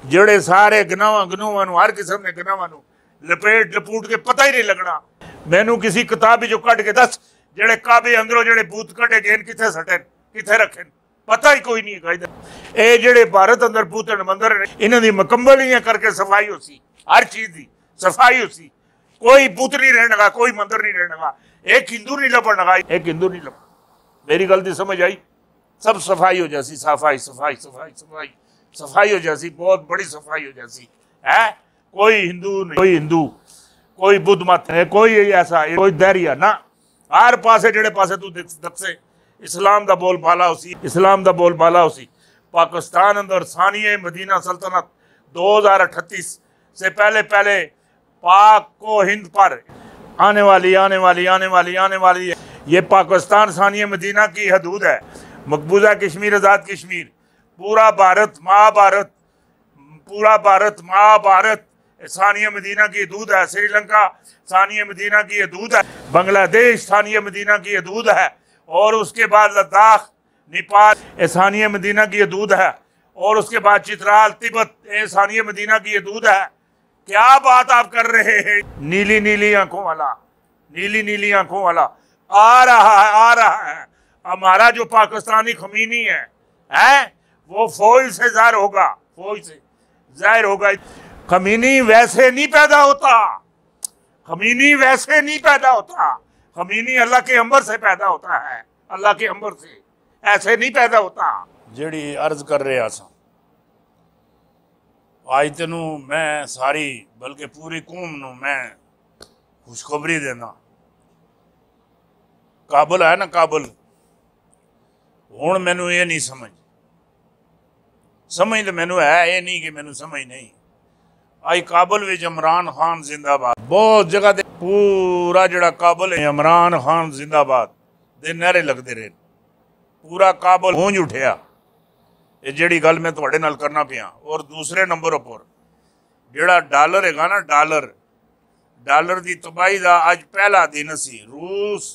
ਜਿਹੜੇ ਸਾਰੇ ਗਨਾਵਾਂ ਗਨੂਆਂ ਨੂੰ, ਹਰ ਕਿਸਮ ਦੇ ਗਨਾਵਾਂ ਨੂੰ ਲਪੇਟ ਲਪੂਟ ਕੇ ਪਤਾ ਹੀ ਨਹੀਂ ਲੱਗਣਾ। ਮੈਨੂੰ ਕਿਸੇ ਕਿਤਾਬ ਵਿੱਚੋਂ ਕੱਢ ਕੇ ਦੱਸ ਜਿਹੜੇ ਕਾਬੇ ਅੰਦਰੋਂ ਜਿਹੜੇ ਭੂਤ ਕੱਢੇ ਗਏ ਕਿੱਥੇ ਸੱਟੇ ਕਿੱਥੇ ਰੱਖੇ, पता ही कोई नहीं है। ये जेड़े भारत अंदर पूतन मंदिर ने इन्हों की मुकम्मल ही करके सफाई हो सी, हर चीज की सफाई हो सी, कोई पूत नहीं रहने लगा, कोई मंदिर नहीं रहने लगा, एक हिंदू नहीं लपन लगा, एक हिंदू नहीं लपन। मेरी गलती समझ आई? सब सफाई हो जाती, सफाई सफाई सफाई सफाई सफाई हो जाती, बहुत बड़ी सफाई हो जाती है। कोई हिंदू नहीं, कोई हिंदू, कोई बुद्ध मत है, कोई ऐसा कोई दैरिया ना, हर पासे जेड़े पासे तू दसे इस्लाम दा बोल बाला उसी, इस्लाम दा बोल बाला उसी। पाकिस्तान अंदर सानिया मदीना सल्तनत 2038 से पहले पहले पाक को हिंद पर आने वाली आने वाली आने वाली आने वाली है। ये पाकिस्तान सानिया मदीना की हदूद है। मकबूजा कश्मीर, आज़ाद कश्मीर, पूरा भारत महाभारत, पूरा भारत महाभारत सानिया मदीना की हदूद है। श्रीलंका सानिया मदीना की हदूद है, बांग्लादेश सानिया मदीना की हदूद है, और उसके बाद लद्दाख नेपाल सानिया मदीना की हदूद है, और उसके बाद चित्राल तिब्बत सानिया मदीना की हदूद है। क्या बात आप कर रहे हैं? नीली नीली आंखों वाला, नीली नीली आंखों वाला आ रहा है, आ रहा है। हमारा जो पाकिस्तानी खमीनी है वो फौज से जाहिर होगा, फौज से जाहिर होगा। खमीनी वैसे नहीं पैदा होता, खमीनी वैसे नहीं पैदा होता, खमीनी अल्लाह के अंबर से पैदा होता है, अल्लाह के अंबर से, ऐसे नहीं पैदा होता। जेड़ी अर्ज कर रहा सा आज तेनू मैं सारी बल्कि पूरी कौम नू मैं खुशखबरी देना। काबुल है ना, काबुल हुण मैनू ये नहीं समझ तो मैनू है ये नहीं कि मैनू समझ नहीं। आई काबुल विच इमरान खान जिंदाबाद, बहुत जगह दे पूरा जड़ा काबुल है इमरान खान जिंदाबाद दे नारे लगते रहे, पूरा काबुल गूंज उठिया। ये जिहड़ी गल मैं तुहाडे नाल करना पिया। और दूसरे नंबर पर जिहड़ा डॉलर हैगा ना, डॉलर की तबाही का अज पहला दिन सी। रूस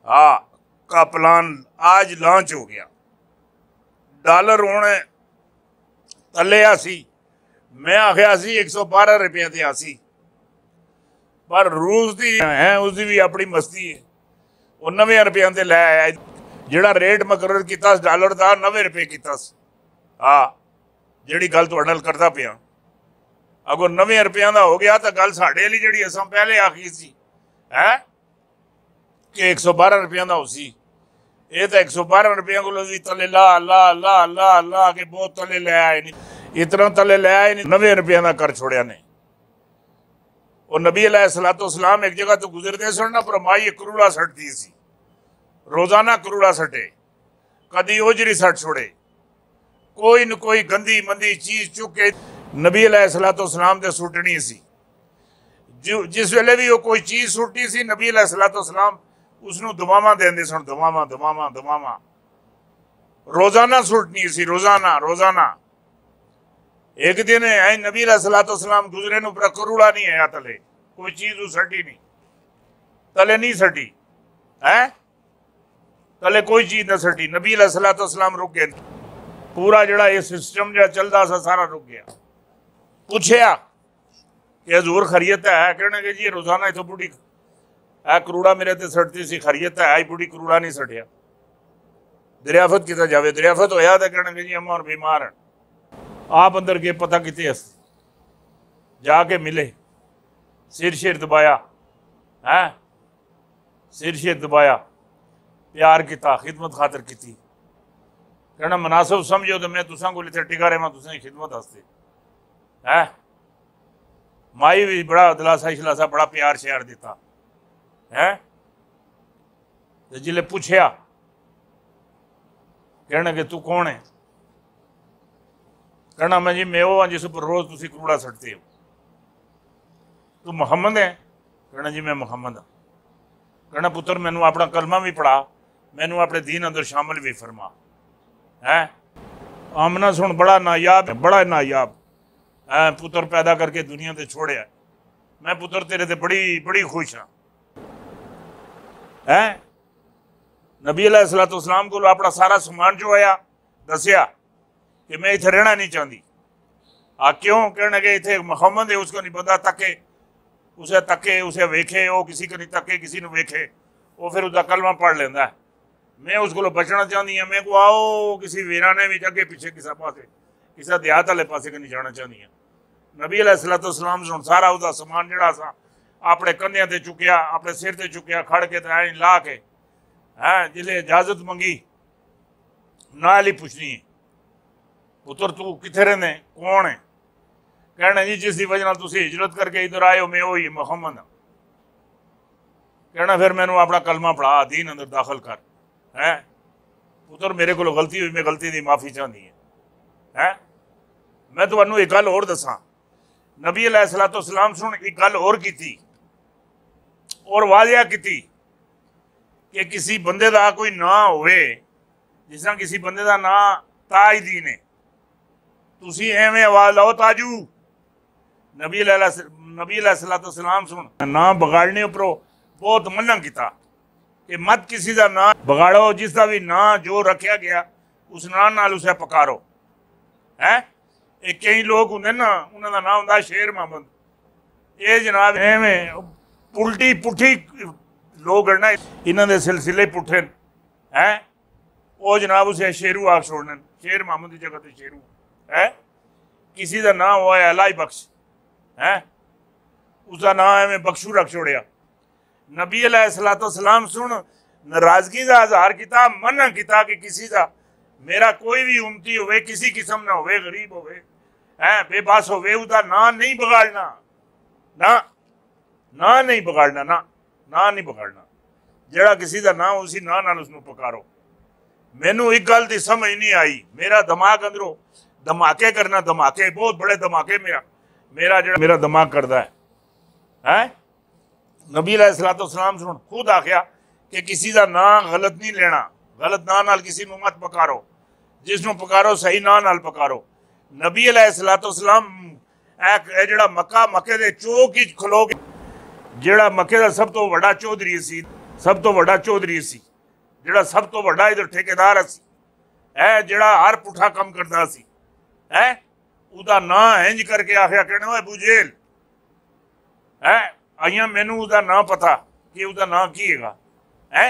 का प्लान आज लॉन्च हो गया। डॉलर हुण तलिया सी, मैं आखिया सी 112 रुपये ते आसी, पर रूस की है उसकी भी अपनी मस्ती है। वो 90 रुपये ते लै आया, जिहड़ा रेट मुकर्रर किया डॉलर का 90 रुपये किया। जिहड़ी गल तुहाडे नाल करदा पिया, अगों 90 रुपया का हो गया तो गल साडे वाली जिहड़ी असां पहले आखी सी है कि 112 रुपया का हो सी, ये तो 112 रुपया को भी तले ला ला ला ला ला के बहुत तले लै आए नहीं, इतना तले लै आए नहीं, 90 रुपया का कर छोड़िया ने। और नबी अलैहिस्सलाम एक जगह तो गुजरते सन ना, फरमाई करूड़ा सटती सी, रोजाना करूड़ा सटे, कदी ओजरी सट छोड़े, कोई न कोई गंदी मंदी चीज चुके नबी अलैहिस्सलाम ते सुटनी सी। जिस वेले भी वो कोई चीज सुटनी सी, नबी अलैहिस्सलाम उसनू दुआवां देंदे सन, दुआवां दुआवां दुआवां रोजाना सुटनी सी, रोजाना रोजाना। एक दिन है नबी अलैहिस्सलाम गुजरे नु पर करूड़ा नहीं आया तले, कोई चीज सटी नहीं, तले नहीं सटी है, तले कोई चीज न सटी। नबी अलैहिस्सलाम रुक गए, पूरा जड़ा ये सिस्टम जो चलता सा सारा रुक गया। पूछया कि हजूर खैरियत है? कहने के जी रोजाना इतों बुढ़ी है करूड़ा मेरे ते सटती सी, खैरियत है? आई बुढ़ी करूड़ा नहीं सटिया, दरियाफत किया जाए, दरियाफत होया तो कहने के जी अम्मा और बीमार है। आप अंदर के पता किते जाके मिले, सिर शेर दबाया है, सिर शेर दबाया, प्यार किया, खिदमत खातर की। कहना मुनासिब समझो तो मैं तुसां कोल इत्थे टिका रहा, तुसें खिदमत वास्ते है। माई भी बड़ा दिलासा शलासा बड़ा प्यार श्यार दिता है। जिले पूछया कहना कि तू कौन है? कहना मैं जी मैं वो हाँ जिस पर रोज तुसी करूड़ा सटते हो। तू मुहम्मद है? कहना जी मैं मुहम्मद हाँ। कहना पुत्र मैनू अपना कलमा भी पढ़ा, मैनू अपने दीन अंदर शामिल भी फरमा है। आमना सुन बड़ा नायाब है, बड़ा नायाब है, पुत्र पैदा करके दुनिया ते छोड़िया, मैं पुत्र तेरे ते बड़ी बड़ी खुश हाँ है। नबी अलैहिस्सलाम को अपना सारा समान जो आया दसिया कि मैं इत्थे रहना नहीं चाहती, आ क्यों कहने के इतने मुहम्मद है उसको नहीं बंदा तके उसे वेखे, वो किसी को नहीं तके किसी ने वेखे, वो फिर उसका कलमा पढ़ लेंदा है। मैं उसको बचना चाहती हाँ, मैं को आओ किसी वीरा ने भी अगे पिछे किसी पासे किसी देहात वाले पासे नहीं जाना चाहती हाँ। नबी अलैहिस्सलाम सुन सारा उसका समान जड़ा सा अपने कंधे ते चुकया, अपने सिर ते चुकया, खड़ के ऐ ला के है जिले इजाजत मंगी नाल ही पूछनी है पुत्र तू किथे रहने कौन है, कहना जी जिसकी वजह तुम हिजरत करके इधर आए हो मैं वही मुहम्मद हाँ। कहना फिर मैनू अपना कलमा पढ़ा दीन अंदर दाखिल कर है। पुत्र मेरे को गलती हुई, मैं गलती की माफ़ी चाहती है। मैं तुम्हें एक गल होर दसा, नबी अलैहिस्सलाम सुन एक गल होर की और वाजिया की कि किसी बंदे का कोई ना होवे, जिस तरह किसी बंदे का ना ताजदीन है, तुसी एवें आवाज लाओ ताजू। नबी अलैहिस्सलाम सुन ना बगाड़ने उपरों बहुत मना किया कि मत किसी का ना बगाड़ो, जिसका भी ना जो रखा गया उस नाल उसे पकारो है। एक कई लोग होंगे ना उन्होंने नाम होंगे शेर मोहम्मद, ये जनाब एवें उल्टी पुठी लोग है ना, इन्हों के सिलसिले पुठे है, वो जनाब उसे शेरू आख छोड़ने, शेर मोहम्मद की जगह तो शेरू है। किसी का नाम हुआ है अलाई बख्श है, उसका नाम एवं बख्शू रख छोड़िया। नबी अलैहिस्सलाम सुन नाराजगी का इजहार किया, मना किया कि किसी का मेरा कोई भी उम्मती होवे किसी किस्म ना होवे, गरीब होवे है बेबस होवे, उसका ना नहीं बगाड़ना, ना नहीं बगाड़ना, ना नहीं बगाड़ना। जड़ा किसी का ना उसी ना नाल उसनू पकारो। मैनू एक गल की समझ नहीं आई, मेरा दिमाग अंदरों धमाके करना, धमाके बहुत बड़े धमाके मेरा दिमाग करता है। नबी अलैहिस्सलाम सुन खुद आख्या कि किसी का ना गलत नहीं लेना, गलत ना नाल किसी नू मत पकारो, जिसनों पकारो सही ना नाल पकारो। नबी अलैहिस्सलाम जड़ा मक्के दे चौक ही खलो के, जड़ा मक्के का सब तो बड़ा चौधरी सी, सब तो बड़ा चौधरी सी, जड़ा सब तो बड़ा इधर ठेकेदार सी है, जड़ा हर पुठा कम करता सी है, उसका ना इंज करके आख्या कहना अबू जेल है। अइयां मैनू उसका ना पता कि उसका ना की है।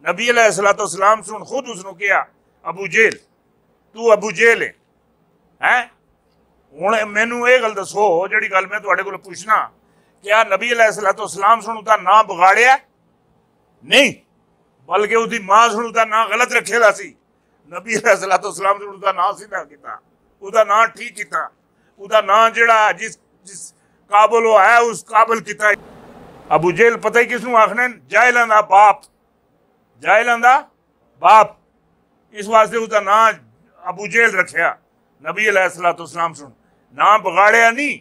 नबी अलैहिस्सलाम सुन खुद उसने कहा अबू जेल, तू अबू जेल है। हुण मैनू ये गल दसो जी गल मैं तुहाडे कोल पूछना, क्या नबी अलैहिस्सलाम सुन उसका ना बगाड़िया नहीं, बल्कि उसकी मां सुन उसका ना गलत रखे दा सी। नबी अलैहिस्सलाम सुन उसका ना सीधा किया, उसका ना ठीक किया, उसका ना जड़ा जिस काबल वो है उस काबल किया। अबू जेल पता ही किसनू आखने, जाहिलां दा बाप, जाहिलां दा बाप, इस वास्ते उसका ना अबू जेल रखा। नबी अलैहिस्सलाम सुन ना बगाड़िया नहीं,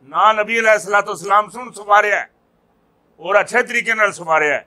ना नबी अलैहिस्सलाम सुन संवारिया और अच्छे तरीके नाल संवारिया।